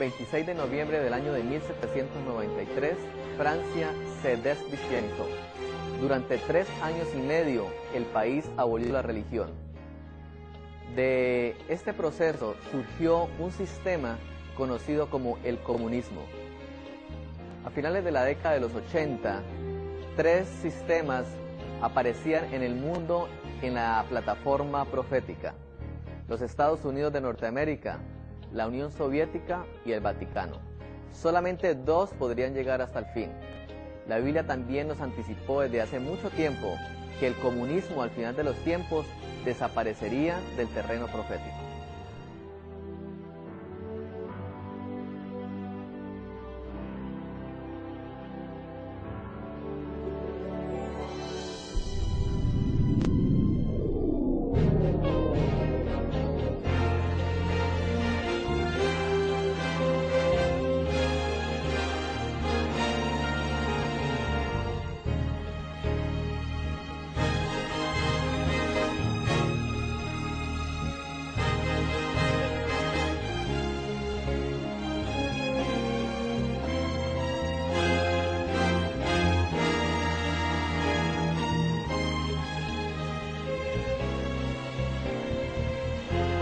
26 de noviembre del año de 1793, Francia se descristianizó. Durante 3 años y medio, el país abolió la religión. De este proceso surgió un sistema conocido como el comunismo. A finales de la década de los 80, 3 sistemas aparecían en el mundo en la plataforma profética: los Estados Unidos de Norteamérica, la Unión Soviética y el Vaticano. Solamente 2 podrían llegar hasta el fin. La Biblia también nos anticipó desde hace mucho tiempo que el comunismo al final de los tiempos desaparecería del terreno profético.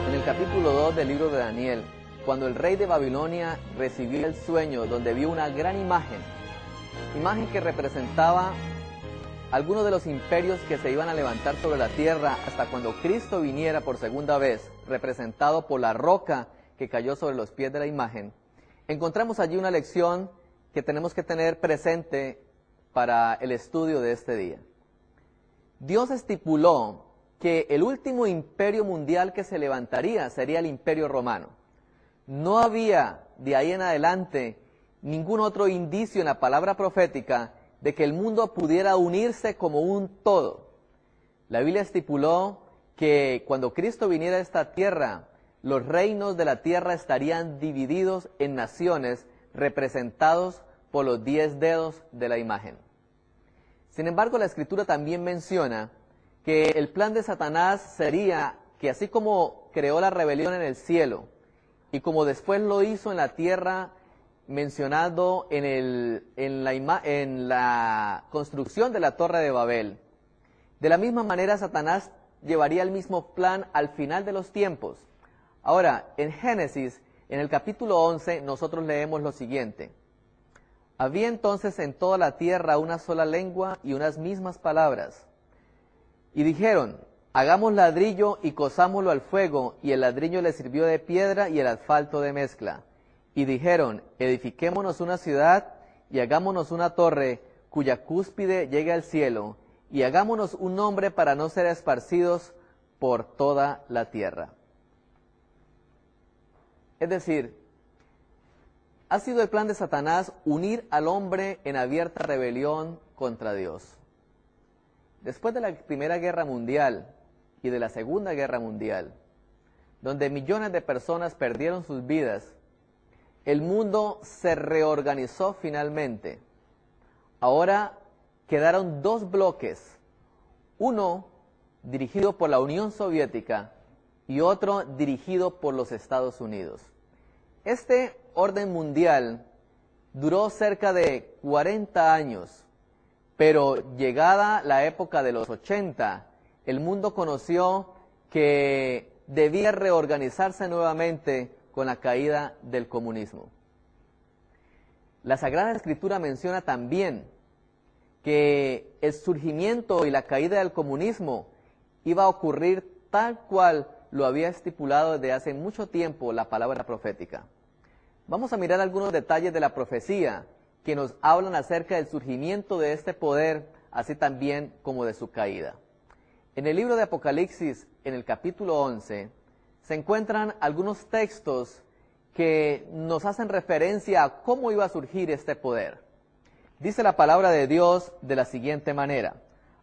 En el capítulo 2 del libro de Daniel, cuando el rey de Babilonia recibió el sueño donde vio una gran imagen que representaba algunos de los imperios que se iban a levantar sobre la tierra hasta cuando Cristo viniera por segunda vez, representado por la roca que cayó sobre los pies de la imagen, encontramos allí una lección que tenemos que tener presente para el estudio de este día. Dios estipuló que el último imperio mundial que se levantaría sería el Imperio Romano. No había de ahí en adelante ningún otro indicio en la palabra profética de que el mundo pudiera unirse como un todo. La Biblia estipuló que cuando Cristo viniera a esta tierra, los reinos de la tierra estarían divididos en naciones representados por los 10 dedos de la imagen. Sin embargo, la Escritura también menciona que el plan de Satanás sería que así como creó la rebelión en el cielo y como después lo hizo en la tierra, mencionado en la construcción de la Torre de Babel, de la misma manera Satanás llevaría el mismo plan al final de los tiempos. Ahora, en Génesis, en el capítulo 11, nosotros leemos lo siguiente: había entonces en toda la tierra una sola lengua y unas mismas palabras. Y dijeron: hagamos ladrillo y cozámoslo al fuego, y el ladrillo le sirvió de piedra y el asfalto de mezcla. Y dijeron: edifiquémonos una ciudad y hagámonos una torre cuya cúspide llegue al cielo, y hagámonos un nombre para no ser esparcidos por toda la tierra. Es decir, ha sido el plan de Satanás unir al hombre en abierta rebelión contra Dios. Después de la Primera Guerra Mundial y de la Segunda Guerra Mundial, donde millones de personas perdieron sus vidas, el mundo se reorganizó finalmente. Ahora quedaron 2 bloques, uno dirigido por la Unión Soviética y otro dirigido por los Estados Unidos. Este orden mundial duró cerca de 40 años, pero llegada la época de los 80, el mundo conoció que debía reorganizarse nuevamente con la caída del comunismo. La Sagrada Escritura menciona también que el surgimiento y la caída del comunismo iba a ocurrir tal cual lo había estipulado desde hace mucho tiempo la palabra profética. Vamos a mirar algunos detalles de la profecía que nos hablan acerca del surgimiento de este poder, así también como de su caída. En el libro de Apocalipsis, en el capítulo 11, se encuentran algunos textos que nos hacen referencia a cómo iba a surgir este poder. Dice la palabra de Dios de la siguiente manera: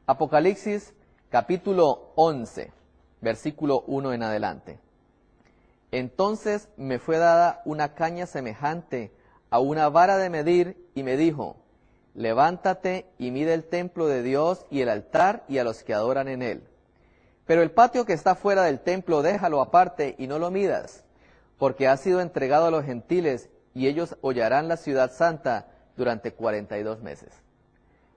Apocalipsis capítulo 11, versículo 1 en adelante. Entonces me fue dada una caña semejante a una vara de medir, y me dijo: levántate y mide el templo de Dios y el altar y a los que adoran en él. Pero el patio que está fuera del templo déjalo aparte y no lo midas, porque ha sido entregado a los gentiles, y ellos hollarán la ciudad santa durante 42 meses.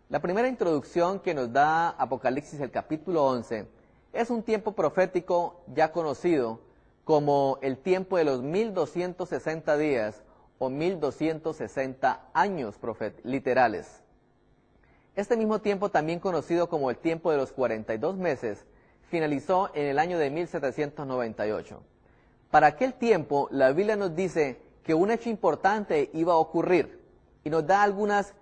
La primera introducción que nos da Apocalipsis, el capítulo 11, es un tiempo profético ya conocido como el tiempo de los 1260 días o 1260 años literales. Este mismo tiempo, también conocido como el tiempo de los 42 meses, finalizó en el año de 1798. Para aquel tiempo, la Biblia nos dice que un hecho importante iba a ocurrir y nos da algunas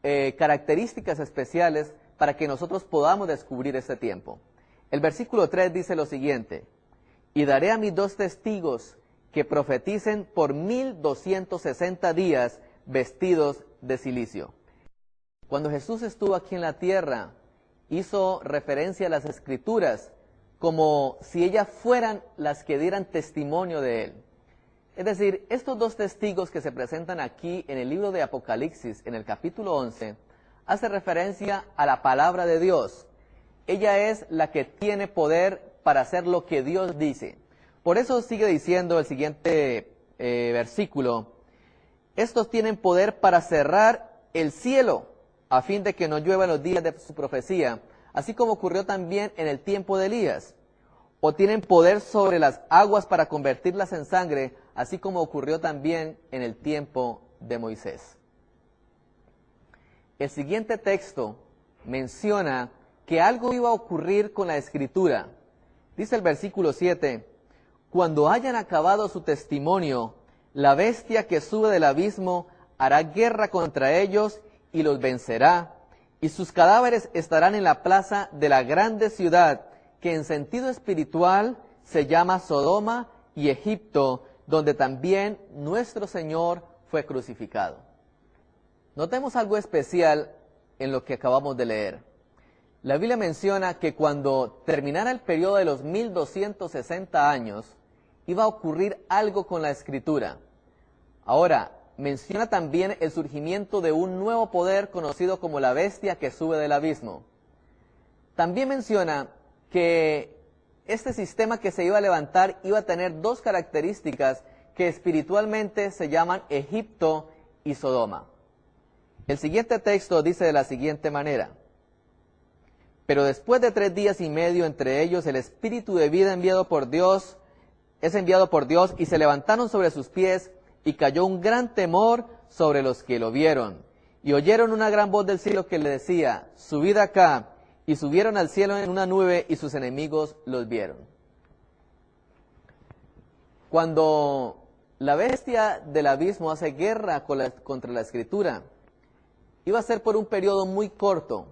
características especiales para que nosotros podamos descubrir este tiempo. El versículo 3 dice lo siguiente: y daré a mis 2 testigos que profeticen por 1260 días vestidos de cilicio. Cuando Jesús estuvo aquí en la tierra, hizo referencia a las Escrituras como si ellas fueran las que dieran testimonio de Él. Es decir, estos 2 testigos que se presentan aquí en el libro de Apocalipsis, en el capítulo 11, hace referencia a la palabra de Dios. Ella es la que tiene poder para hacer lo que Dios dice. Por eso sigue diciendo el siguiente versículo: estos tienen poder para cerrar el cielo, a fin de que no llueva en los días de su profecía, así como ocurrió también en el tiempo de Elías. O tienen poder sobre las aguas para convertirlas en sangre, así como ocurrió también en el tiempo de Moisés. El siguiente texto menciona que algo iba a ocurrir con la Escritura. Dice el versículo 7, cuando hayan acabado su testimonio, la bestia que sube del abismo hará guerra contra ellos y los vencerá, y sus cadáveres estarán en la plaza de la grande ciudad, que en sentido espiritual se llama Sodoma y Egipto, donde también nuestro Señor fue crucificado. Notemos algo especial en lo que acabamos de leer. La Biblia menciona que cuando terminara el periodo de los 1260 años, iba a ocurrir algo con la Escritura. Ahora, menciona también el surgimiento de un nuevo poder conocido como la bestia que sube del abismo. También menciona que este sistema que se iba a levantar iba a tener 2 características que espiritualmente se llaman Egipto y Sodoma. El siguiente texto dice de la siguiente manera: pero después de 3 días y medio entre ellos el espíritu de vida es enviado por Dios, y se levantaron sobre sus pies, y cayó un gran temor sobre los que lo vieron. Y oyeron una gran voz del cielo que le decía: subid acá. Y subieron al cielo en una nube, y sus enemigos los vieron. Cuando la bestia del abismo hace guerra contra la Escritura, iba a ser por un periodo muy corto,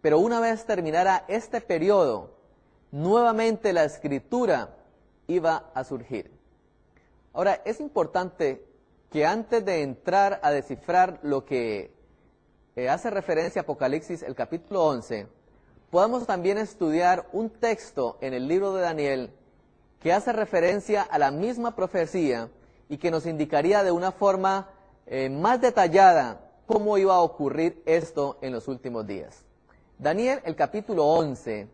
pero una vez terminara este periodo, nuevamente la Escritura iba a surgir. Ahora, es importante que antes de entrar a descifrar lo que hace referencia a Apocalipsis, el capítulo 11, podamos también estudiar un texto en el libro de Daniel que hace referencia a la misma profecía y que nos indicaría de una forma más detallada cómo iba a ocurrir esto en los últimos días. Daniel, el capítulo 11,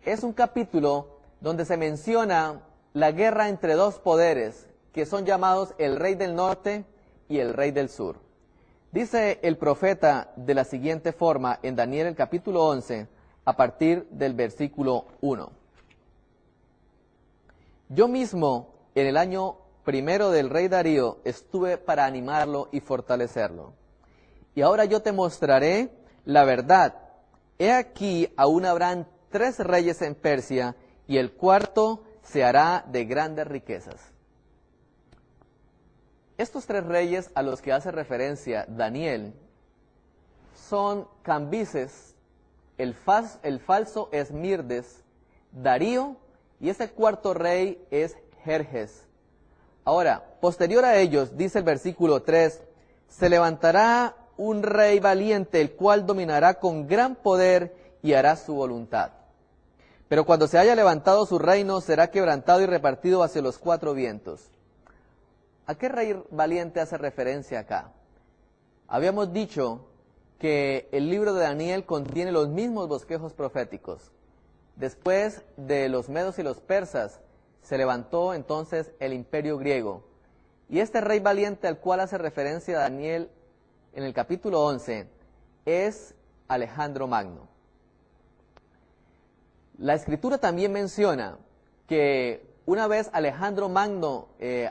es un capítulo donde se menciona la guerra entre 2 poderes que son llamados el rey del norte y el rey del sur. Dice el profeta de la siguiente forma en Daniel, el capítulo 11, a partir del versículo 1. Yo mismo, en el año 1 del rey Darío, estuve para animarlo y fortalecerlo. Y ahora yo te mostraré la verdad. He aquí, aún habrán 3 reyes en Persia, y el cuarto se hará de grandes riquezas. Estos 3 reyes a los que hace referencia Daniel son Cambises, el falso Esmirdes, Darío, y ese cuarto rey es Jerjes. Ahora, posterior a ellos, dice el versículo 3, se levantará un rey valiente, el cual dominará con gran poder y hará su voluntad. Pero cuando se haya levantado su reino, será quebrantado y repartido hacia los 4 vientos. ¿A qué rey valiente hace referencia acá? Habíamos dicho que el libro de Daniel contiene los mismos bosquejos proféticos. Después de los medos y los persas, se levantó entonces el imperio griego. Y este rey valiente al cual hace referencia Daniel en el capítulo 11 es Alejandro Magno. La Escritura también menciona que una vez Alejandro Magno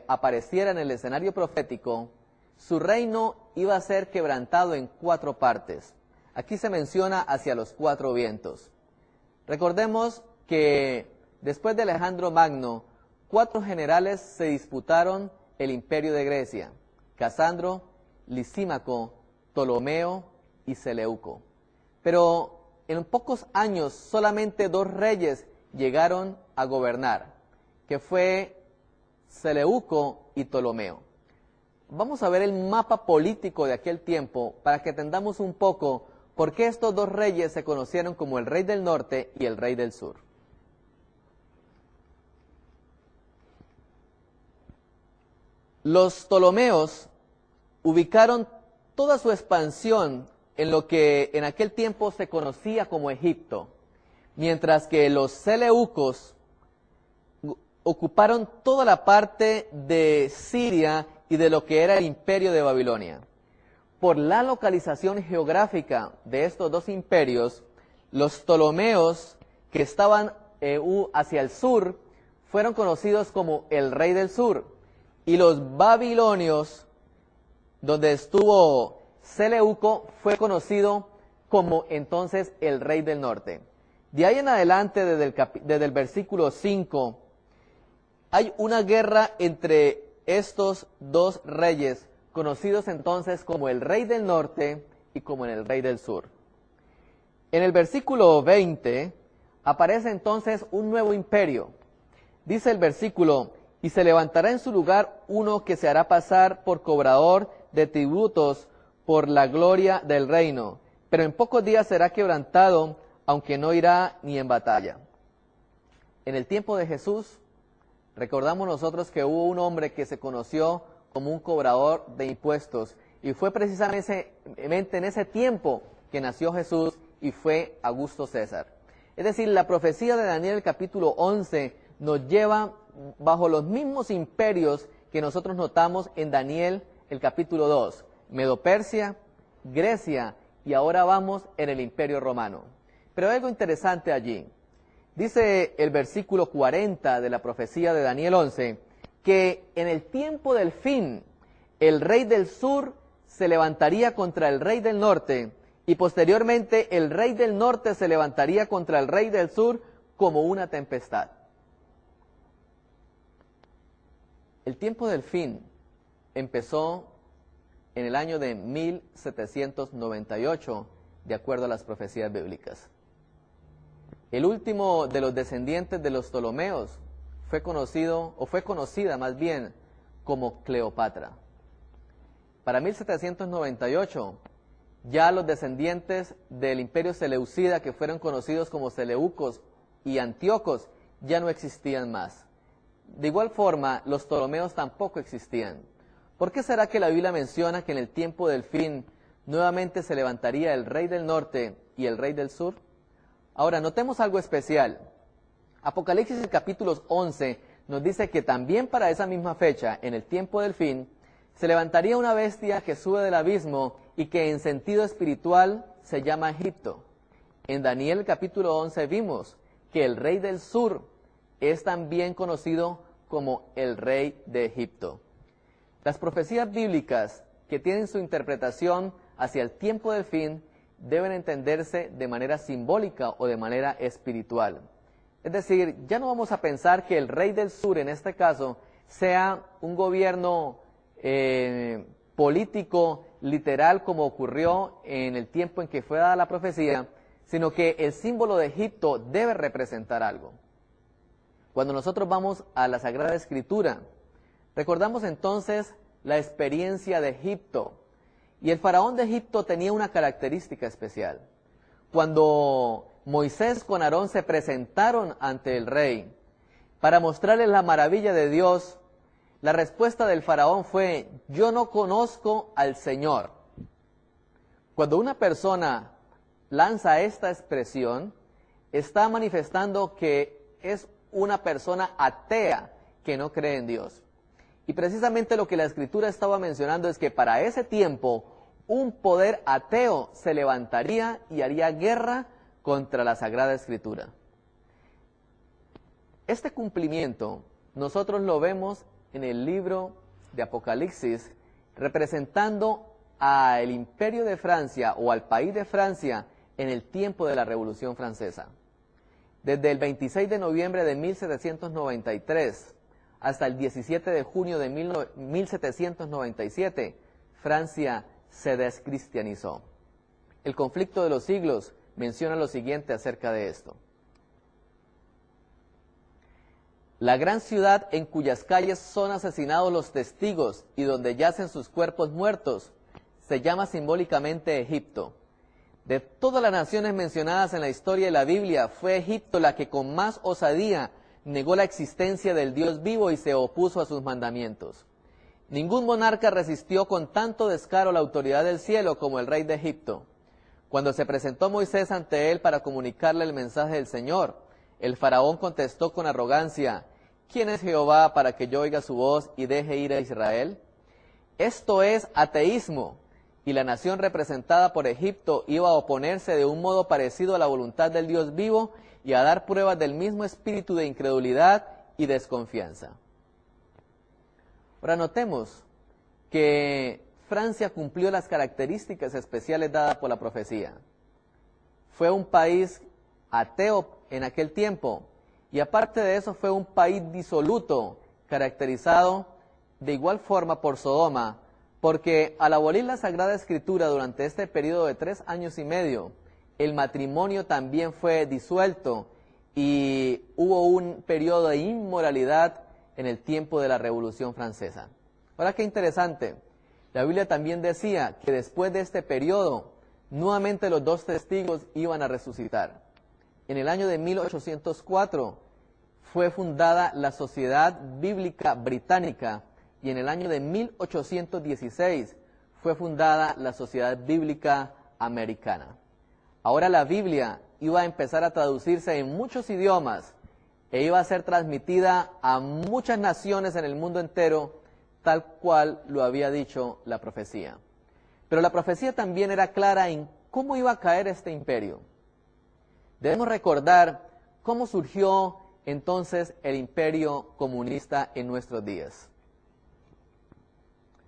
apareciera en el escenario profético, su reino iba a ser quebrantado en 4 partes. Aquí se menciona hacia los 4 vientos. Recordemos que después de Alejandro Magno, 4 generales se disputaron el imperio de Grecia: Casandro, Lisímaco, Ptolomeo y Seleuco. Pero en pocos años solamente 2 reyes llegaron a gobernar, que fue Seleuco y Ptolomeo. Vamos a ver el mapa político de aquel tiempo para que entendamos un poco por qué estos 2 reyes se conocieron como el rey del norte y el rey del sur. Los Ptolomeos ubicaron toda su expansión en lo que en aquel tiempo se conocía como Egipto, mientras que los Seleucos ocuparon toda la parte de Siria y de lo que era el imperio de Babilonia. Por la localización geográfica de estos 2 imperios, los Ptolomeos, que estaban hacia el sur, fueron conocidos como el rey del sur, y los babilonios, donde estuvo Seleuco, fue conocido como entonces el rey del norte. De ahí en adelante, desde el versículo 5, hay una guerra entre estos 2 reyes, conocidos entonces como el rey del norte y como el rey del sur. En el versículo 20 aparece entonces un nuevo imperio. Dice el versículo: y se levantará en su lugar uno que se hará pasar por cobrador de tributos por la gloria del reino, pero en pocos días será quebrantado, aunque no irá ni en batalla. En el tiempo de Jesús, recordamos nosotros que hubo un hombre que se conoció como un cobrador de impuestos, y fue precisamente en ese tiempo que nació Jesús, y fue Augusto César. Es decir, la profecía de Daniel, el capítulo 11, nos lleva bajo los mismos imperios que nosotros notamos en Daniel, el capítulo 2, Medo-Persia, Grecia, y ahora vamos en el imperio romano. Pero hay algo interesante allí. Dice el versículo 40 de la profecía de Daniel 11, que en el tiempo del fin, el rey del sur se levantaría contra el rey del norte, y posteriormente el rey del norte se levantaría contra el rey del sur como una tempestad. El tiempo del fin empezó en el año de 1798, de acuerdo a las profecías bíblicas. El último de los descendientes de los Ptolomeos fue conocida más bien como Cleopatra. Para 1798, ya los descendientes del imperio seleucida, que fueron conocidos como Seleucos y Antíocos, ya no existían más. De igual forma, los Ptolomeos tampoco existían. ¿Por qué será que la Biblia menciona que en el tiempo del fin nuevamente se levantaría el rey del norte y el rey del sur? Ahora, notemos algo especial. Apocalipsis capítulo 11 nos dice que también para esa misma fecha, en el tiempo del fin, se levantaría una bestia que sube del abismo y que en sentido espiritual se llama Egipto. En Daniel capítulo 11 vimos que el rey del sur es también conocido como el rey de Egipto. Las profecías bíblicas que tienen su interpretación hacia el tiempo del fin deben entenderse de manera simbólica o de manera espiritual. Es decir, ya no vamos a pensar que el rey del sur, en este caso, sea un gobierno político, literal, como ocurrió en el tiempo en que fue dada la profecía, sino que el símbolo de Egipto debe representar algo. Cuando nosotros vamos a la Sagrada Escritura, recordamos entonces la experiencia de Egipto. Y el faraón de Egipto tenía una característica especial. Cuando Moisés con Aarón se presentaron ante el rey para mostrarles la maravilla de Dios, la respuesta del faraón fue: yo no conozco al Señor. Cuando una persona lanza esta expresión, está manifestando que es una persona atea que no cree en Dios. Y precisamente lo que la Escritura estaba mencionando es que para ese tiempo un poder ateo se levantaría y haría guerra contra la Sagrada Escritura. Este cumplimiento nosotros lo vemos en el libro de Apocalipsis, representando al Imperio de Francia o al país de Francia en el tiempo de la Revolución Francesa. Desde el 26 de noviembre de 1793 hasta el 17 de junio de 1797, Francia se descristianizó. El conflicto de los siglos menciona lo siguiente acerca de esto. La gran ciudad en cuyas calles son asesinados los testigos y donde yacen sus cuerpos muertos, se llama simbólicamente Egipto. De todas las naciones mencionadas en la historia de la Biblia, fue Egipto la que con más osadía negó la existencia del Dios vivo y se opuso a sus mandamientos. Ningún monarca resistió con tanto descaro la autoridad del cielo como el rey de Egipto. Cuando se presentó Moisés ante él para comunicarle el mensaje del Señor, el faraón contestó con arrogancia: ¿quién es Jehová para que yo oiga su voz y deje ir a Israel? Esto es ateísmo, y la nación representada por Egipto iba a oponerse de un modo parecido a la voluntad del Dios vivo y a dar pruebas del mismo espíritu de incredulidad y desconfianza. Ahora notemos que Francia cumplió las características especiales dadas por la profecía. Fue un país ateo en aquel tiempo, y aparte de eso fue un país disoluto, caracterizado de igual forma por Sodoma, porque al abolir la Sagrada Escritura durante este periodo de 3 años y medio, el matrimonio también fue disuelto y hubo un periodo de inmoralidad en el tiempo de la Revolución Francesa. Ahora, qué interesante, la Biblia también decía que después de este periodo, nuevamente los 2 testigos iban a resucitar. En el año de 1804 fue fundada la Sociedad Bíblica Británica y en el año de 1816 fue fundada la Sociedad Bíblica Americana. Ahora la Biblia iba a empezar a traducirse en muchos idiomas e iba a ser transmitida a muchas naciones en el mundo entero, tal cual lo había dicho la profecía. Pero la profecía también era clara en cómo iba a caer este imperio. Debemos recordar cómo surgió entonces el imperio comunista en nuestros días.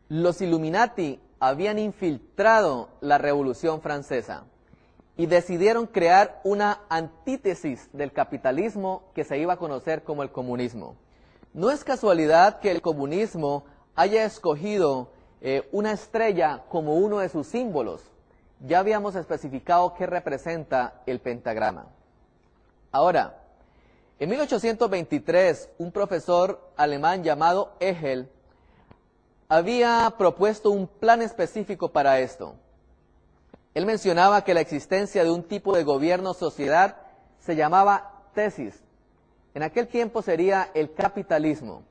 Los Illuminati habían infiltrado la Revolución Francesa y decidieron crear una antítesis del capitalismo que se iba a conocer como el comunismo. No es casualidad que el comunismo haya escogido una estrella como uno de sus símbolos. Ya habíamos especificado qué representa el pentagrama. Ahora, en 1823, un profesor alemán llamado Hegel había propuesto un plan específico para esto. Él mencionaba que la existencia de un tipo de gobierno-sociedad se llamaba tesis. En aquel tiempo sería el capitalismo,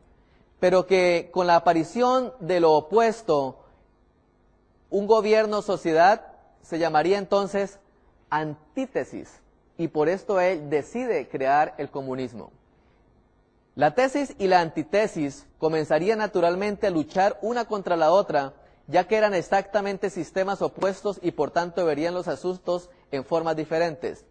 pero que con la aparición de lo opuesto, un gobierno-sociedad se llamaría entonces antítesis, y por esto él decide crear el comunismo. La tesis y la antítesis comenzarían naturalmente a luchar una contra la otra, ya que eran exactamente sistemas opuestos y por tanto verían los asuntos en formas diferentes.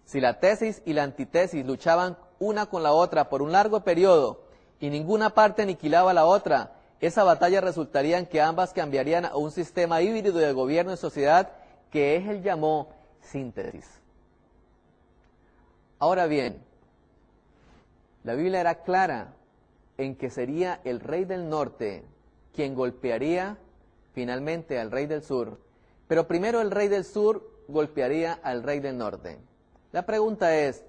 Si la tesis y la antítesis luchaban una con la otra por un largo periodo y ninguna parte aniquilaba a la otra, esa batalla resultaría en que ambas cambiarían a un sistema híbrido de gobierno y sociedad que Hegel llamó síntesis. Ahora bien, la Biblia era clara en que sería el rey del norte quien golpearía finalmente al rey del sur, pero primero el rey del sur golpearía al rey del norte. La pregunta es,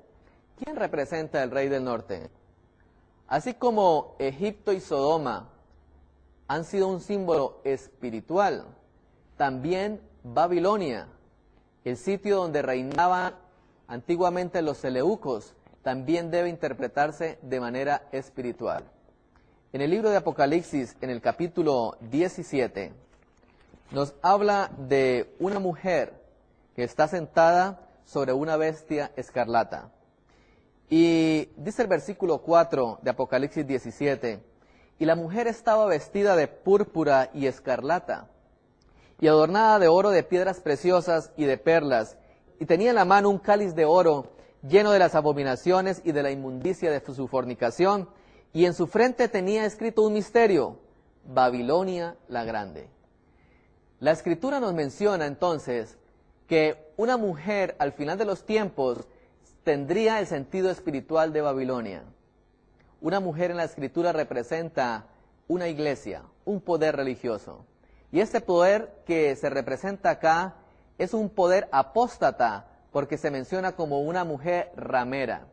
¿quién representa al rey del norte? Así como Egipto y Sodoma han sido un símbolo espiritual, también Babilonia, el sitio donde reinaban antiguamente los seleucos, también debe interpretarse de manera espiritual. En el libro de Apocalipsis, en el capítulo 17, nos habla de una mujer que está sentada sobre una bestia escarlata. Y dice el versículo 4 de Apocalipsis 17, y la mujer estaba vestida de púrpura y escarlata, y adornada de oro, de piedras preciosas y de perlas, y tenía en la mano un cáliz de oro lleno de las abominaciones y de la inmundicia de su fornicación, y en su frente tenía escrito un misterio: Babilonia la Grande. La Escritura nos menciona entonces que una mujer al final de los tiempos tendría el sentido espiritual de Babilonia. Una mujer en la Escritura representa una iglesia, un poder religioso. Y este poder que se representa acá es un poder apóstata, porque se menciona como una mujer ramera.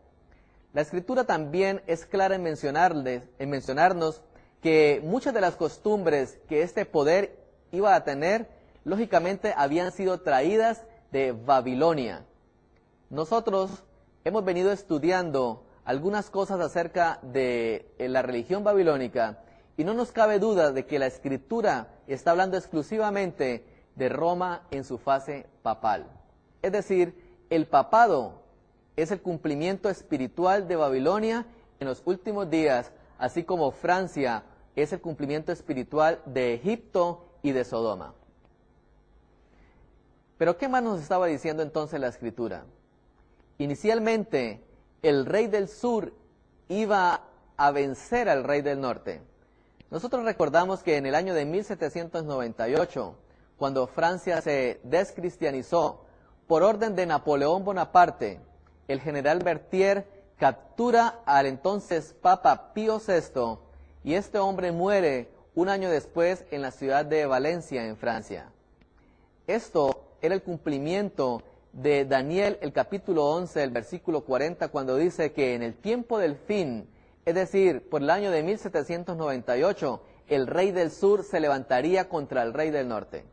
La Escritura también es clara en mencionarnos que muchas de las costumbres que este poder iba a tener, lógicamente habían sido traídas de Babilonia. Nosotros hemos venido estudiando algunas cosas acerca de la religión babilónica y no nos cabe duda de que la Escritura está hablando exclusivamente de Roma en su fase papal. Es decir, el papado es el cumplimiento espiritual de Babilonia en los últimos días, así como Francia es el cumplimiento espiritual de Egipto y de Sodoma. Pero ¿qué más nos estaba diciendo entonces la Escritura? Inicialmente, el rey del sur iba a vencer al rey del norte. Nosotros recordamos que en el año de 1798, cuando Francia se descristianizó, por orden de Napoleón Bonaparte, el general Berthier captura al entonces Papa Pío VI, y este hombre muere un año después en la ciudad de Valencia, en Francia. Esto era el cumplimiento de Daniel, el capítulo 11, el versículo 40, cuando dice que en el tiempo del fin, es decir, por el año de 1798, el rey del sur se levantaría contra el rey del norte.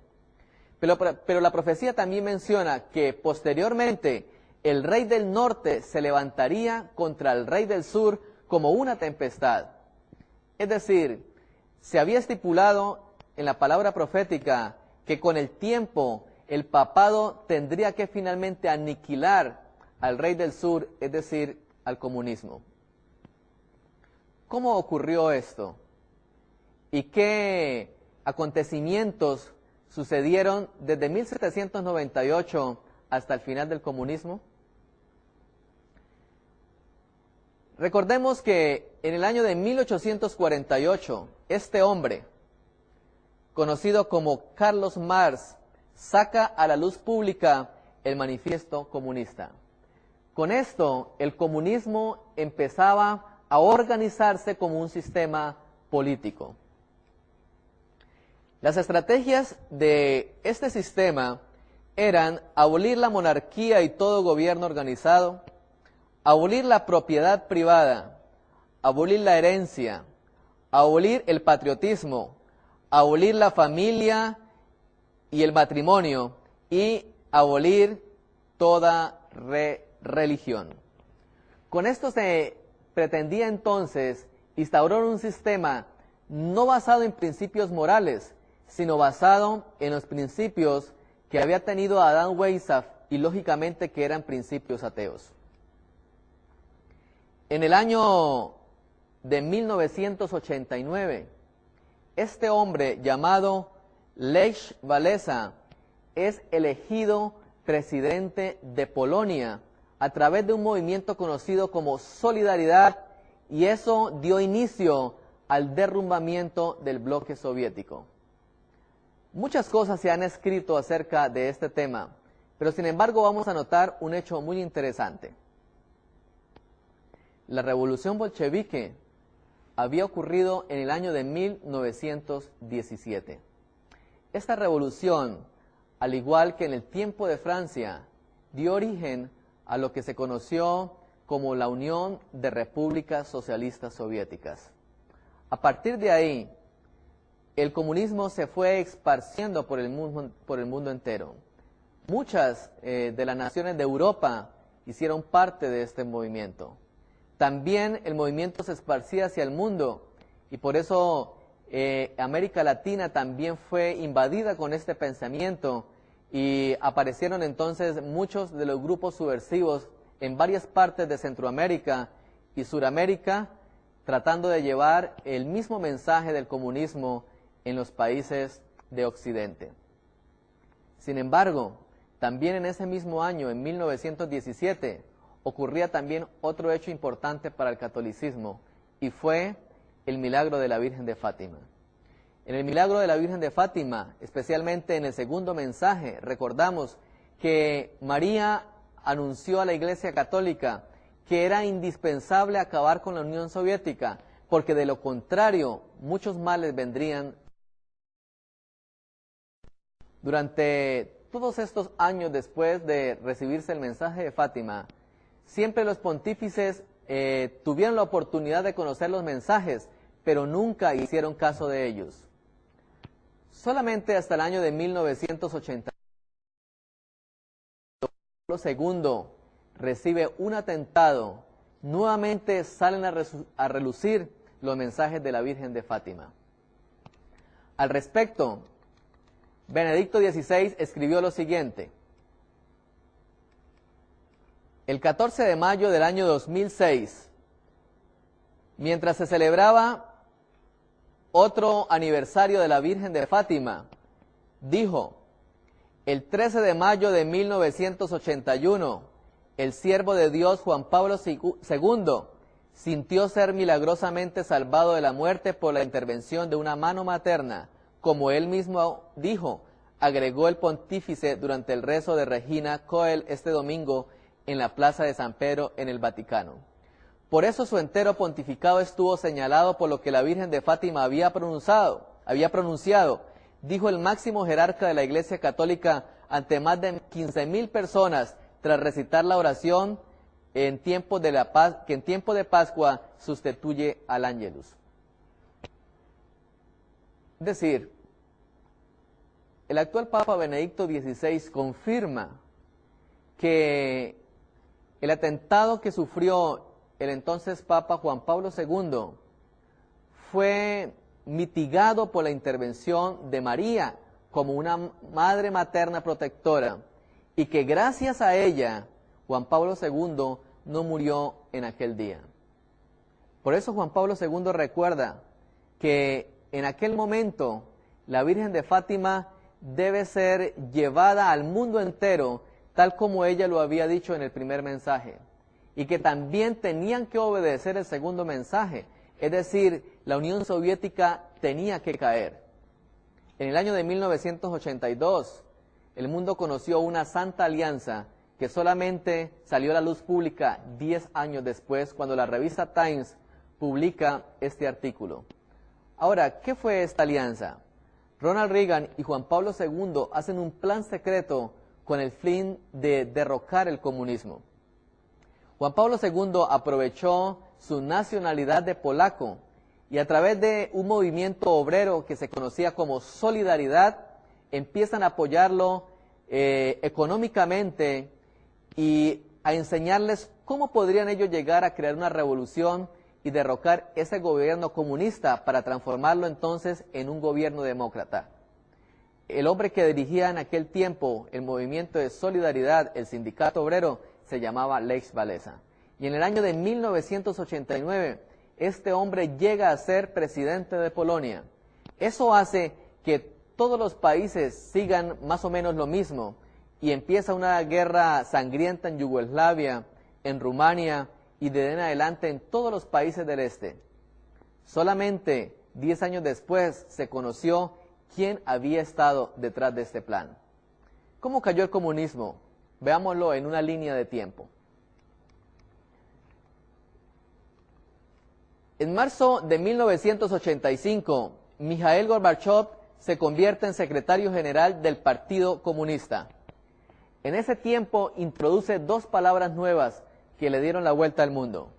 Pero la profecía también menciona que posteriormente el rey del norte se levantaría contra el rey del sur como una tempestad. Es decir, se había estipulado en la palabra profética que con el tiempo el papado tendría que finalmente aniquilar al rey del sur, es decir, al comunismo. ¿Cómo ocurrió esto? ¿Y qué acontecimientos sucedieron desde 1798 hasta el final del comunismo? Recordemos que en el año de 1848, este hombre, conocido como Carlos Marx, saca a la luz pública el Manifiesto Comunista. Con esto, el comunismo empezaba a organizarse como un sistema político. Las estrategias de este sistema eran abolir la monarquía y todo gobierno organizado, abolir la propiedad privada, abolir la herencia, abolir el patriotismo, abolir la familia y el matrimonio, y abolir toda religión. Con esto se pretendía entonces instaurar un sistema no basado en principios morales, sino basado en los principios que había tenido Adán Weishaupt, y lógicamente que eran principios ateos. En el año de 1989, este hombre llamado Lech Walesa es elegido presidente de Polonia a través de un movimiento conocido como Solidaridad, y eso dio inicio al derrumbamiento del bloque soviético. Muchas cosas se han escrito acerca de este tema, pero sin embargo vamos a notar un hecho muy interesante. La revolución bolchevique había ocurrido en el año de 1917. Esta revolución, al igual que en el tiempo de Francia, dio origen a lo que se conoció como la Unión de Repúblicas Socialistas Soviéticas. A partir de ahí, el comunismo se fue esparciendo por el mundo entero. Muchas de las naciones de Europa hicieron parte de este movimiento. También el movimiento se esparcía hacia el mundo, y por eso América Latina también fue invadida con este pensamiento, y aparecieron entonces muchos de los grupos subversivos en varias partes de Centroamérica y Suramérica, tratando de llevar el mismo mensaje del comunismo en los países de Occidente. Sin embargo, también en ese mismo año, en 1917, ocurría también otro hecho importante para el catolicismo, y fue el milagro de la Virgen de Fátima. En el milagro de la Virgen de Fátima, especialmente en el segundo mensaje, recordamos que María anunció a la Iglesia Católica que era indispensable acabar con la Unión Soviética, porque de lo contrario, muchos males vendrían. Durante todos estos años después de recibirse el mensaje de Fátima, siempre los pontífices tuvieron la oportunidad de conocer los mensajes, pero nunca hicieron caso de ellos. Solamente hasta el año de 1980, Pablo II recibe un atentado, nuevamente salen a relucir los mensajes de la Virgen de Fátima. Al respecto, Benedicto XVI escribió lo siguiente: el 14 de mayo del año 2006, mientras se celebraba otro aniversario de la Virgen de Fátima, dijo: el 13 de mayo de 1981, el siervo de Dios Juan Pablo II sintió ser milagrosamente salvado de la muerte por la intervención de una mano materna, como él mismo dijo, agregó el pontífice durante el rezo de Regina Coeli este domingo en la Plaza de San Pedro en el Vaticano. Por eso su entero pontificado estuvo señalado por lo que la Virgen de Fátima había pronunciado, dijo el máximo jerarca de la Iglesia Católica ante más de 15.000 personas tras recitar la oración que en tiempo de Pascua sustituye al Ángelus. Es decir, el actual Papa Benedicto XVI confirma que el atentado que sufrió el entonces Papa Juan Pablo II fue mitigado por la intervención de María como una madre materna protectora, y que gracias a ella Juan Pablo II no murió en aquel día. Por eso Juan Pablo II recuerda que en aquel momento la Virgen de Fátima debe ser llevada al mundo entero, tal como ella lo había dicho en el primer mensaje, y que también tenían que obedecer el segundo mensaje, es decir, la Unión Soviética tenía que caer. En el año de 1982, el mundo conoció una santa alianza que solamente salió a la luz pública 10 años después, cuando la revista Times publica este artículo. Ahora, ¿qué fue esta alianza? Ronald Reagan y Juan Pablo II hacen un plan secreto con el fin de derrocar el comunismo. Juan Pablo II aprovechó su nacionalidad de polaco y a través de un movimiento obrero que se conocía como Solidaridad, empiezan a apoyarlo económicamente y a enseñarles cómo podrían ellos llegar a crear una revolución y derrocar ese gobierno comunista para transformarlo entonces en un gobierno demócrata. El hombre que dirigía en aquel tiempo el movimiento de Solidaridad, el sindicato obrero, se llamaba Lech Walesa. Y en el año de 1989, este hombre llega a ser presidente de Polonia. Eso hace que todos los países sigan más o menos lo mismo, y empieza una guerra sangrienta en Yugoslavia, en Rumania, y de ahí en adelante en todos los países del este. Solamente 10 años después se conoció quién había estado detrás de este plan. ¿Cómo cayó el comunismo? Veámoslo en una línea de tiempo. En marzo de 1985, Mikhail Gorbachev se convierte en secretario general del Partido Comunista. En ese tiempo introduce dos palabras nuevas que le dieron la vuelta al mundo: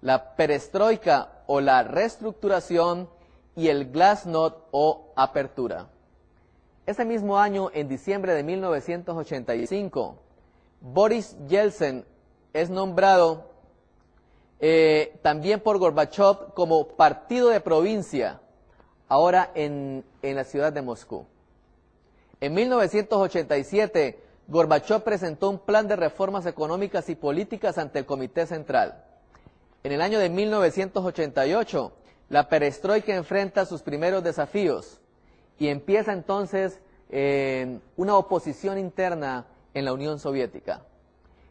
la perestroika o la reestructuración y el glasnost o apertura. Ese mismo año, en diciembre de 1985, Boris Yeltsin es nombrado también por Gorbachev como partido de provincia, ahora en la ciudad de Moscú. En 1987, Gorbachev presentó un plan de reformas económicas y políticas ante el Comité Central. En el año de 1988, la perestroika enfrenta sus primeros desafíos y empieza entonces una oposición interna en la Unión Soviética.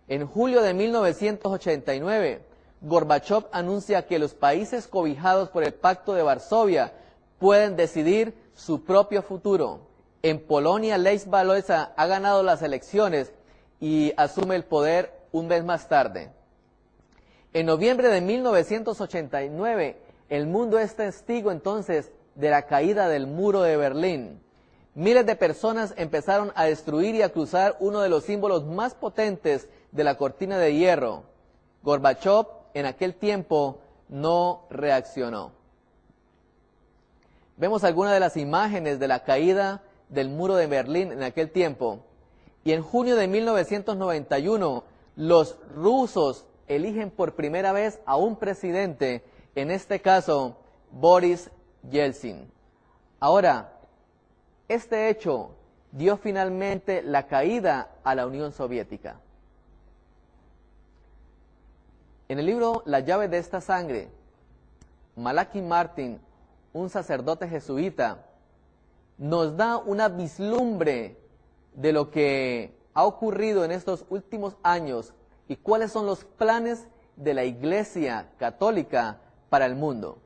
En julio de 1989, Gorbachov anuncia que los países cobijados por el Pacto de Varsovia pueden decidir su propio futuro. En Polonia, Lech Wałęsa ha ganado las elecciones y asume el poder un mes más tarde. En noviembre de 1989, el mundo es testigo entonces de la caída del muro de Berlín. Miles de personas empezaron a destruir y a cruzar uno de los símbolos más potentes de la cortina de hierro. Gorbachov en aquel tiempo no reaccionó. Vemos algunas de las imágenes de la caída del muro de Berlín en aquel tiempo. Y en junio de 1991, los rusos eligen por primera vez a un presidente, en este caso, Boris Yeltsin. Ahora, este hecho dio finalmente la caída a la Unión Soviética. En el libro La llave de esta sangre, Malachi Martin, un sacerdote jesuita, nos da una vislumbre de lo que ha ocurrido en estos últimos años y cuáles son los planes de la Iglesia Católica para el mundo.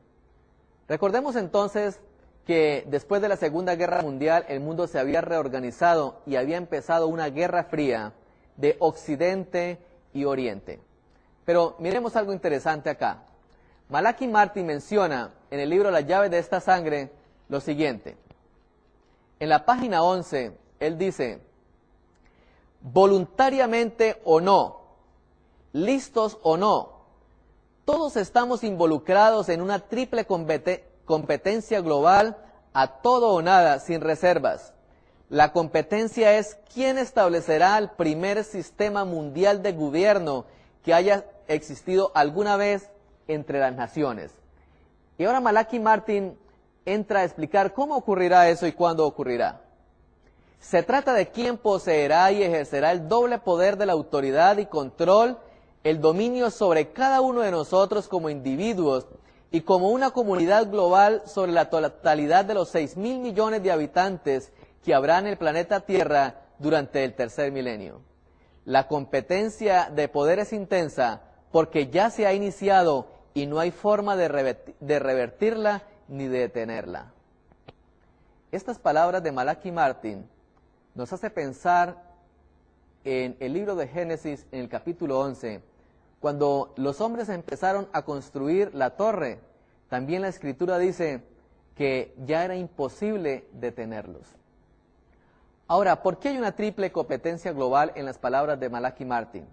Recordemos entonces que después de la Segunda Guerra Mundial el mundo se había reorganizado y había empezado una guerra fría de Occidente y Oriente. Pero miremos algo interesante acá. Malachi Martin menciona en el libro La llave de esta sangre lo siguiente. En la página 11, él dice: voluntariamente o no, listos o no, todos estamos involucrados en una triple competencia global a todo o nada, sin reservas. La competencia es quién establecerá el primer sistema mundial de gobierno que haya existido alguna vez entre las naciones. Y ahora Malachi Martin entra a explicar cómo ocurrirá eso y cuándo ocurrirá. Se trata de quién poseerá y ejercerá el doble poder de la autoridad y control, el dominio sobre cada uno de nosotros como individuos y como una comunidad global sobre la totalidad de los 6.000 millones de habitantes que habrá en el planeta Tierra durante el tercer milenio. La competencia de poder es intensa porque ya se ha iniciado y no hay forma de revertirla ni de detenerla. Estas palabras de Malachi Martin nos hace pensar en el libro de Génesis, en el capítulo 11, cuando los hombres empezaron a construir la torre. También la Escritura dice que ya era imposible detenerlos. Ahora, ¿por qué hay una triple competencia global en las palabras de Malachi Martin?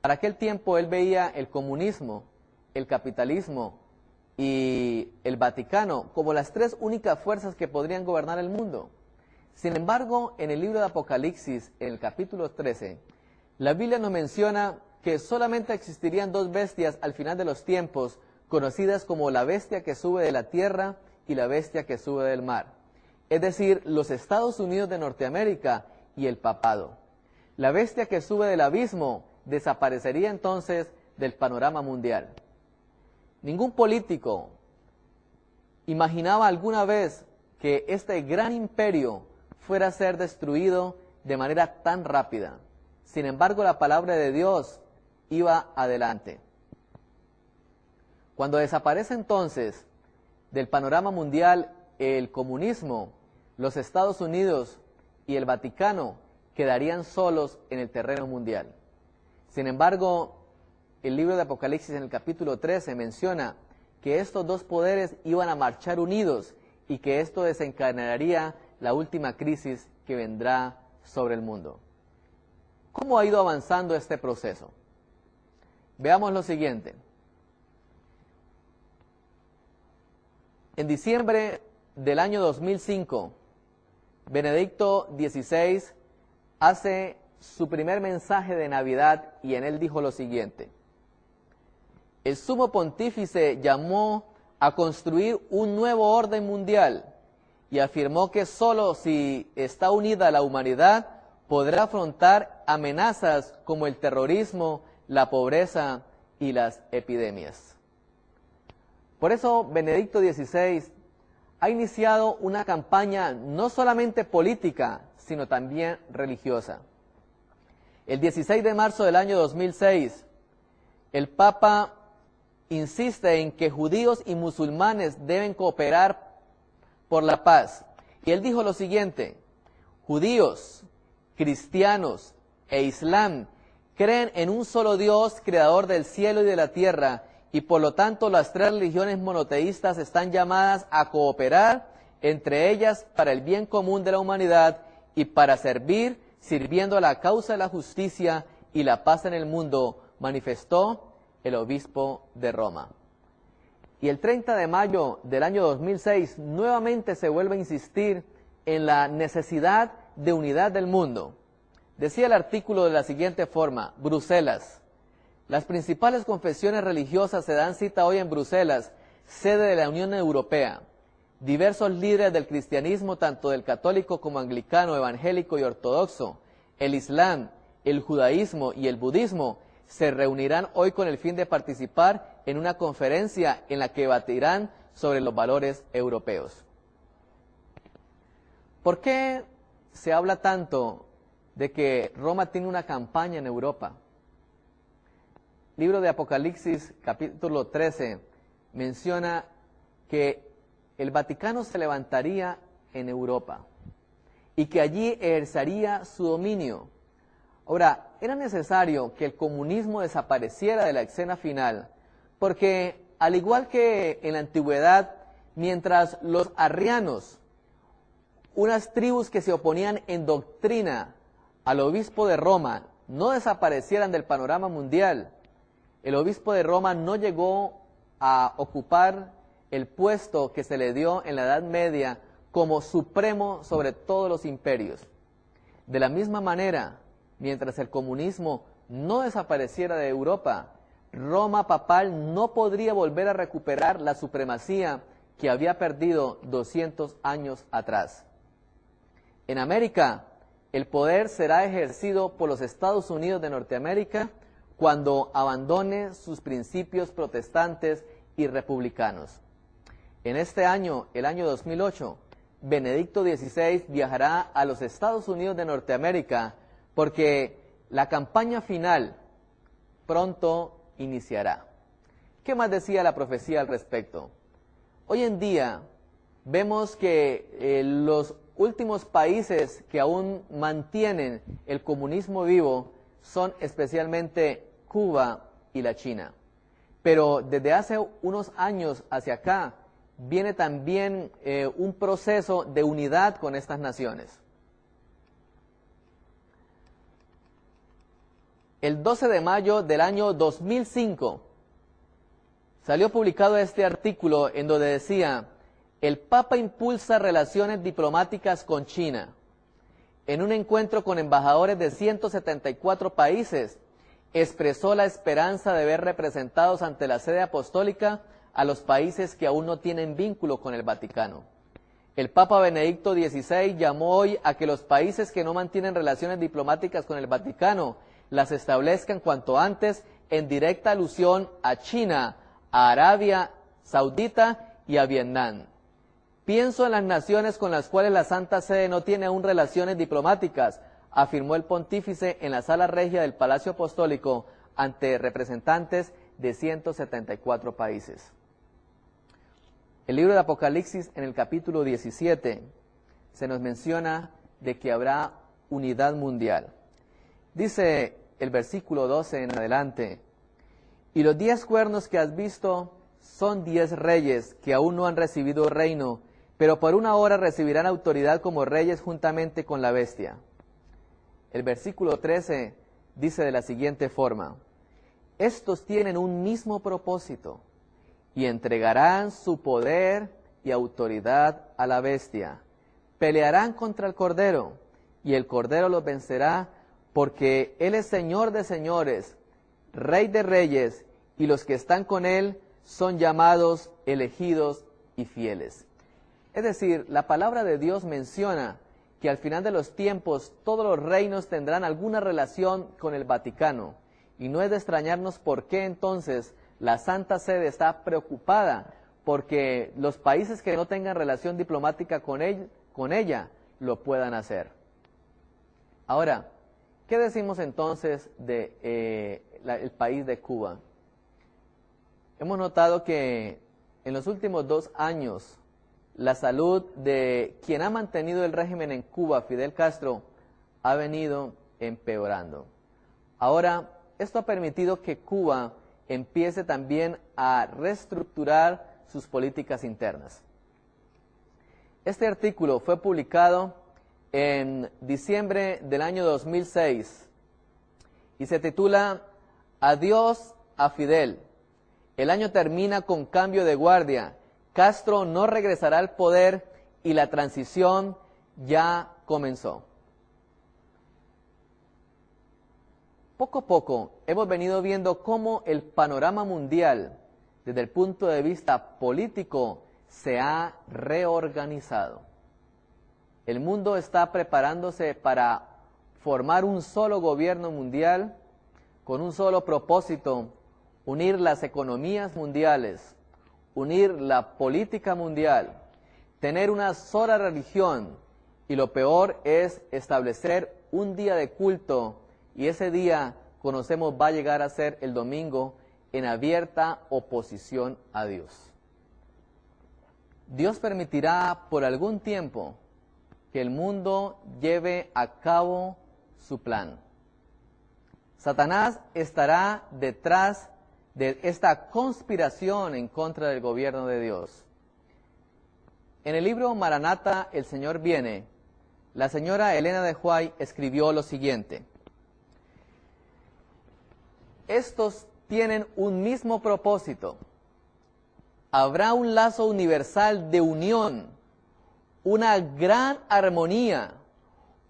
Para aquel tiempo él veía el comunismo, el capitalismo y el Vaticano como las tres únicas fuerzas que podrían gobernar el mundo. Sin embargo, en el libro de Apocalipsis, en el capítulo 13, la Biblia nos menciona que solamente existirían dos bestias al final de los tiempos, conocidas como la bestia que sube de la tierra y la bestia que sube del mar. Es decir, los Estados Unidos de Norteamérica y el papado. La bestia que sube del abismo desaparecería entonces del panorama mundial. Ningún político imaginaba alguna vez que este gran imperio fuera a ser destruido de manera tan rápida. Sin embargo, la palabra de Dios iba adelante. Cuando desaparece entonces del panorama mundial el comunismo, los Estados Unidos y el Vaticano quedarían solos en el terreno mundial. Sin embargo, el libro de Apocalipsis en el capítulo 13 menciona que estos dos poderes iban a marchar unidos y que esto desencadenaría la última crisis que vendrá sobre el mundo. ¿Cómo ha ido avanzando este proceso? Veamos lo siguiente. En diciembre del año 2005, Benedicto XVI hace su primer mensaje de Navidad y en él dijo lo siguiente: el sumo pontífice llamó a construir un nuevo orden mundial y afirmó que solo si está unida la humanidad podrá afrontar amenazas como el terrorismo, la pobreza y las epidemias. Por eso Benedicto XVI ha iniciado una campaña no solamente política, sino también religiosa. El 16 de marzo del año 2006, el Papa insiste en que judíos y musulmanes deben cooperar por la paz. Y él dijo lo siguiente: judíos, cristianos e islam creen en un solo Dios, creador del cielo y de la tierra, y por lo tanto las tres religiones monoteístas están llamadas a cooperar entre ellas para el bien común de la humanidad y para servir, sirviendo a la causa de la justicia y la paz en el mundo, manifestó el obispo de Roma. Y el 30 de mayo del año 2006 nuevamente se vuelve a insistir en la necesidad de unidad del mundo. Decía el artículo de la siguiente forma: Bruselas. Las principales confesiones religiosas se dan cita hoy en Bruselas, sede de la Unión Europea. Diversos líderes del cristianismo, tanto del católico como anglicano, evangélico y ortodoxo, el islam, el judaísmo y el budismo, se reunirán hoy con el fin de participar en una conferencia en la que debatirán sobre los valores europeos. ¿Por qué se habla tanto de que Roma tiene una campaña en Europa? Libro de Apocalipsis, capítulo 13, menciona que el Vaticano se levantaría en Europa y que allí ejercería su dominio. Ahora, era necesario que el comunismo desapareciera de la escena final, porque al igual que en la antigüedad, mientras los arrianos, unas tribus que se oponían en doctrina al obispo de Roma, no desaparecieran del panorama mundial, el obispo de Roma no llegó a ocupar el puesto que se le dio en la Edad Media como supremo sobre todos los imperios. De la misma manera, mientras el comunismo no desapareciera de Europa, Roma papal no podría volver a recuperar la supremacía que había perdido 200 años atrás. En América, el poder será ejercido por los Estados Unidos de Norteamérica cuando abandone sus principios protestantes y republicanos. En este año, el año 2008, Benedicto XVI viajará a los Estados Unidos de Norteamérica porque la campaña final pronto iniciará. ¿Qué más decía la profecía al respecto? Hoy en día vemos que los últimos países que aún mantienen el comunismo vivo son especialmente Cuba y la China. Pero desde hace unos años hacia acá viene también un proceso de unidad con estas naciones. El 12 de mayo del año 2005 salió publicado este artículo en donde decía: el Papa impulsa relaciones diplomáticas con China. En un encuentro con embajadores de 174 países, expresó la esperanza de ver representados ante la sede apostólica a los países que aún no tienen vínculo con el Vaticano. El Papa Benedicto XVI llamó hoy a que los países que no mantienen relaciones diplomáticas con el Vaticano las establezcan cuanto antes, en directa alusión a China, a Arabia Saudita y a Vietnam. Pienso en las naciones con las cuales la Santa Sede no tiene aún relaciones diplomáticas, afirmó el pontífice en la sala regia del Palacio Apostólico ante representantes de 174 países. El libro de Apocalipsis, en el capítulo 17, se nos menciona de que habrá unidad mundial. Dice el versículo 12 en adelante: y los 10 cuernos que has visto son 10 reyes que aún no han recibido reino, pero por una hora recibirán autoridad como reyes juntamente con la bestia. El versículo 13 dice de la siguiente forma: estos tienen un mismo propósito y entregarán su poder y autoridad a la bestia. Pelearán contra el Cordero y el Cordero los vencerá, porque Él es Señor de señores, Rey de reyes, y los que están con Él son llamados, elegidos y fieles. Es decir, la palabra de Dios menciona que al final de los tiempos todos los reinos tendrán alguna relación con el Vaticano, Y no es de extrañarnos por qué entonces la Santa Sede está preocupada porque los países que no tengan relación diplomática con ella lo puedan hacer. Ahora, ¿qué decimos entonces de el país de Cuba? Hemos notado que en los últimos 2 años la salud de quien ha mantenido el régimen en Cuba, Fidel Castro, ha venido empeorando. Ahora, esto ha permitido que Cuba empiece también a reestructurar sus políticas internas. Este artículo fue publicado en diciembre del año 2006 y se titula Adiós a Fidel. El año termina con cambio de guardia. Castro no regresará al poder y la transición ya comenzó. Poco a poco hemos venido viendo cómo el panorama mundial, desde el punto de vista político, se ha reorganizado. El mundo está preparándose para formar un solo gobierno mundial con un solo propósito: unir las economías mundiales, unir la política mundial, tener una sola religión y lo peor es establecer un día de culto y ese día, conocemos, va a llegar a ser el domingo en abierta oposición a Dios. Dios permitirá por algún tiempo que el mundo lleve a cabo su plan. Satanás estará detrás de esta conspiración en contra del gobierno de Dios. En el libro Maranata, el Señor viene, la señora Elena de White escribió lo siguiente: estos tienen un mismo propósito. Habrá un lazo universal de unión, una gran armonía,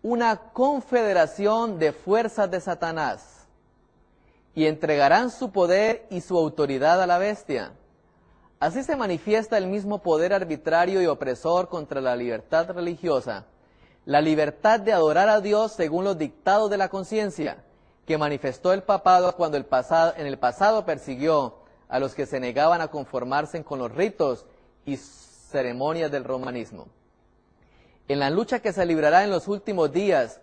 una confederación de fuerzas de Satanás, y entregarán su poder y su autoridad a la bestia. Así se manifiesta el mismo poder arbitrario y opresor contra la libertad religiosa, la libertad de adorar a Dios según los dictados de la conciencia, que manifestó el papado cuando en el pasado persiguió a los que se negaban a conformarse con los ritos y ceremonias del romanismo. En la lucha que se librará en los últimos días,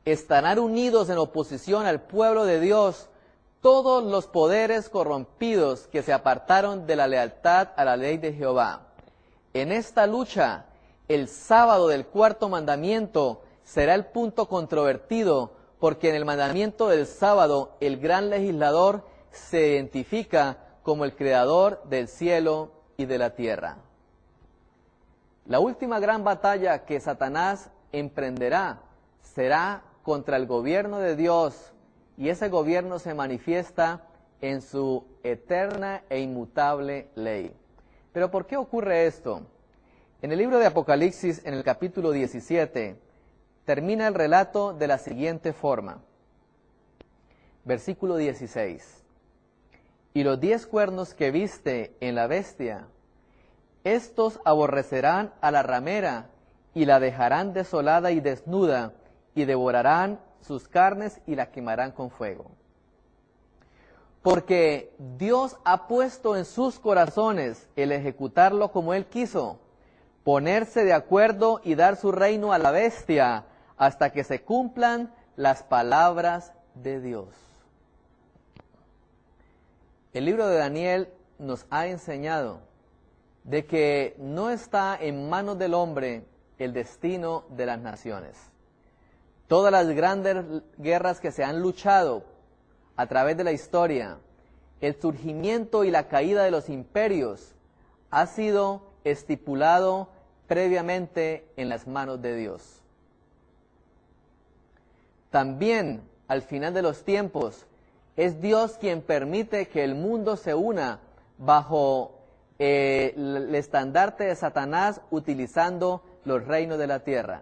estarán unidos en oposición al pueblo de Dios todos los poderes corrompidos que se apartaron de la lealtad a la ley de Jehová. En esta lucha, el sábado del 4º mandamiento será el punto controvertido, porque en el mandamiento del sábado el gran legislador se identifica como el creador del cielo y de la tierra. La última gran batalla que Satanás emprenderá será contra el gobierno de Dios, y ese gobierno se manifiesta en su eterna e inmutable ley. ¿Pero por qué ocurre esto? En el libro de Apocalipsis, en el capítulo 17, termina el relato de la siguiente forma. Versículo 16. Y los 10 cuernos que viste en la bestia, estos aborrecerán a la ramera y la dejarán desolada y desnuda, y devorarán sus carnes y la quemarán con fuego. Porque Dios ha puesto en sus corazones el ejecutarlo como Él quiso, ponerse de acuerdo y dar su reino a la bestia, hasta que se cumplan las palabras de Dios. El libro de Daniel nos ha enseñado de que no está en manos del hombre el destino de las naciones. Todas las grandes guerras que se han luchado a través de la historia, el surgimiento y la caída de los imperios, ha sido estipulado previamente en las manos de Dios. También, al final de los tiempos, es Dios quien permite que el mundo se una bajo el estandarte de Satanás, utilizando los reinos de la tierra.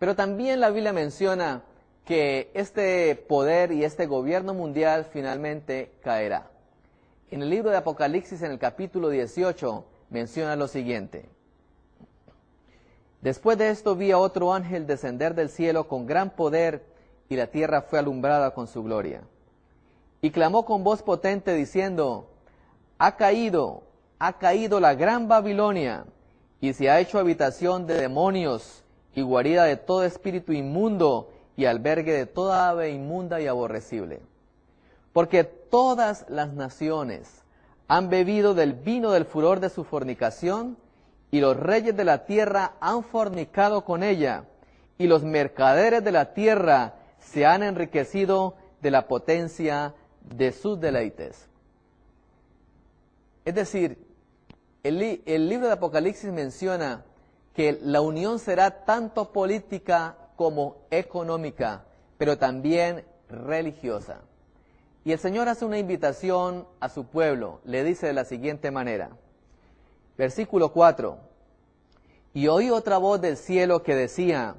Pero también la Biblia menciona que este poder y este gobierno mundial finalmente caerá. En el libro de Apocalipsis, en el capítulo 18, menciona lo siguiente: después de esto vi a otro ángel descender del cielo con gran poder, y la tierra fue alumbrada con su gloria. y clamó con voz potente diciendo, ha caído la gran Babilonia, y se ha hecho habitación de demonios y guarida de todo espíritu inmundo y albergue de toda ave inmunda y aborrecible. Porque todas las naciones han bebido del vino del furor de su fornicación, y los reyes de la tierra han fornicado con ella, y los mercaderes de la tierra se han enriquecido de la potencia de sus deleites. Es decir, el libro de Apocalipsis menciona que la unión será tanto política como económica, pero también religiosa. Y el Señor hace una invitación a su pueblo, le dice de la siguiente manera, versículo 4, y oí otra voz del cielo que decía,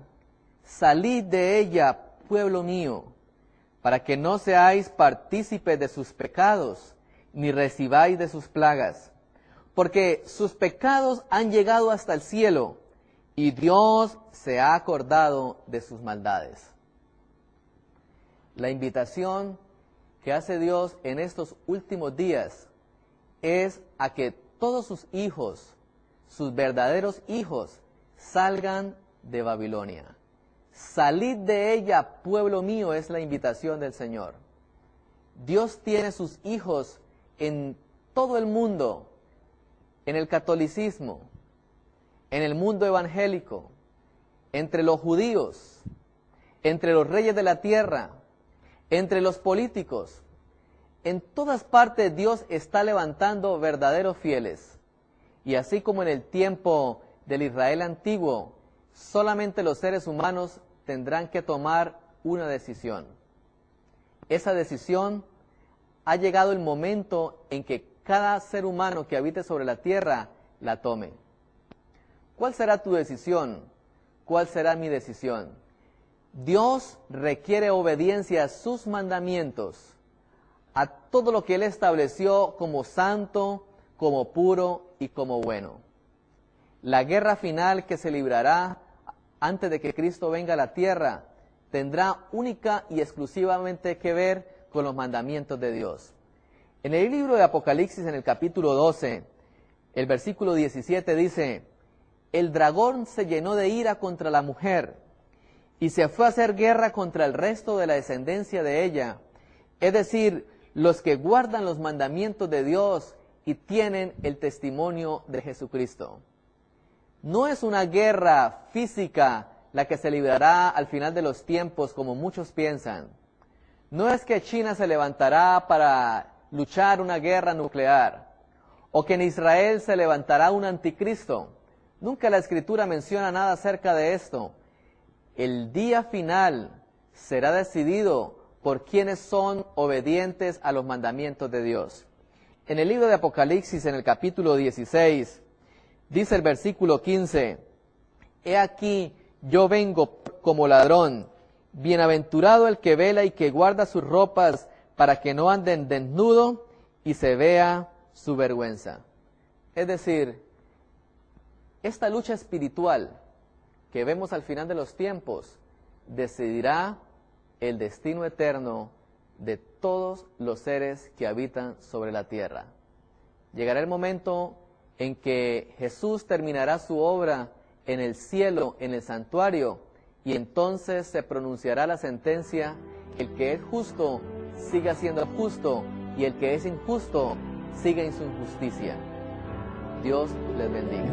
salid de ella, pueblo mío, para que no seáis partícipes de sus pecados, ni recibáis de sus plagas, porque sus pecados han llegado hasta el cielo, y Dios se ha acordado de sus maldades. La invitación que hace Dios en estos últimos días es a que todos sus hijos, sus verdaderos hijos, salgan de Babilonia. Salid de ella, pueblo mío, es la invitación del Señor. Dios tiene sus hijos en todo el mundo, en el catolicismo, en el mundo evangélico, entre los judíos, entre los reyes de la tierra, entre los políticos. En todas partes Dios está levantando verdaderos fieles. Y así como en el tiempo del Israel antiguo, solamente los seres humanos tendrán que tomar una decisión. Esa decisión ha llegado el momento en que cada ser humano que habite sobre la tierra la tome. ¿Cuál será tu decisión? ¿Cuál será mi decisión? Dios requiere obediencia a sus mandamientos, a todo lo que Él estableció como santo, como puro y como bueno. La guerra final que se librará antes de que Cristo venga a la tierra tendrá única y exclusivamente que ver con los mandamientos de Dios. En el libro de Apocalipsis, en el capítulo 12, el versículo 17 dice, el dragón se llenó de ira contra la mujer y se fue a hacer guerra contra el resto de la descendencia de ella, es decir, los que guardan los mandamientos de Dios y tienen el testimonio de Jesucristo. No es una guerra física la que se librará al final de los tiempos como muchos piensan. No es que China se levantará para luchar una guerra nuclear, o que en Israel se levantará un anticristo. Nunca la Escritura menciona nada acerca de esto. El día final será decidido por quienes son obedientes a los mandamientos de Dios. En el libro de Apocalipsis, en el capítulo 16, dice el versículo 15, he aquí, yo vengo como ladrón, bienaventurado el que vela y que guarda sus ropas para que no anden desnudo y se vea su vergüenza. Es decir, esta lucha espiritual que vemos al final de los tiempos decidirá el destino eterno de todos los seres que habitan sobre la tierra. Llegará el momento en que Jesús terminará su obra en el cielo, en el santuario, y entonces se pronunciará la sentencia, el que es justo siga siendo justo, y el que es injusto siga en su injusticia. Dios les bendiga.